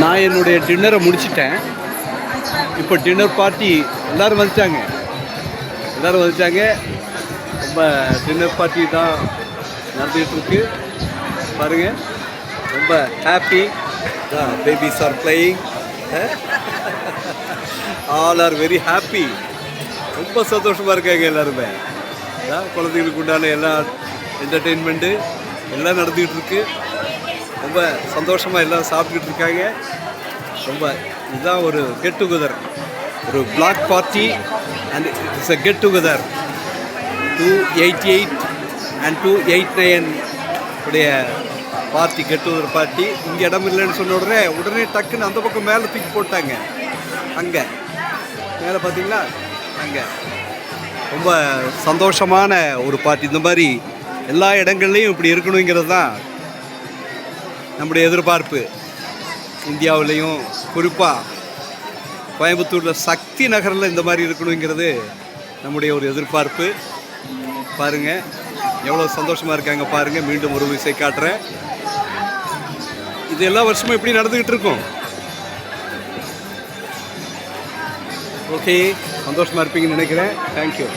நான் என்னுடைய டின்னரை முடிச்சிட்டேன். இப்போ டின்னர் பார்ட்டி எல்லோரும் வந்துட்டாங்க. ரொம்ப டின்னர் பார்ட்டி தான் நடந்துகிட்ருக்கு. பாருங்கள், ரொம்ப happy. Babies are playing. All are very happy. ரொம்ப சந்தோஷமாக இருக்காங்க எல்லாருமே. குழந்தைங்களுக்கு உண்டான எல்லா என்டர்டெயின்மெண்ட்டு எல்லாம் நடந்துக்கிட்டு இருக்கு. ரொம்ப சந்தோஷமாக எல்லாம் சாப்பிட்டுக்கிட்டு இருக்காங்க. ரொம்ப இதுதான் ஒரு கெட் டுகெதர், ஒரு block party and it's a get together. 288 and 289 உடைய பார்ட்டி, கெட் டுகெதர் பார்ட்டி. இங்கே இடம் இல்லைன்னு சொன்ன உடனே டக்குன்னு அந்த பக்கம் மேலே தூக்கி போட்டாங்க. அங்கே மேலே பார்த்தீங்களா, அங்கே ரொம்ப சந்தோஷமான ஒரு பார்ட்டி. இந்த மாதிரி எல்லா இடங்கள்லையும் இப்படி இருக்கணுங்கிறது தான் நம்முடைய எதிர்பார்ப்பு. இந்தியாவிலையும் குறிப்பாக கோயம்புத்தூரில் சக்தி நகரில் இந்த மாதிரி இருக்கணுங்கிறது நம்முடைய ஒரு எதிர்பார்ப்பு. பாருங்கள் எவ்வளோ சந்தோஷமாக இருக்காங்க பாருங்கள். மீண்டும் ஒரு விசை காட்டுறேன். இது எல்லா வருஷமும் எப்படி நடந்துக்கிட்டு இருக்கும். ஓகே, சந்தோஷமாக இருப்பீங்கன்னு நினைக்கிறேன். தேங்க்யூ.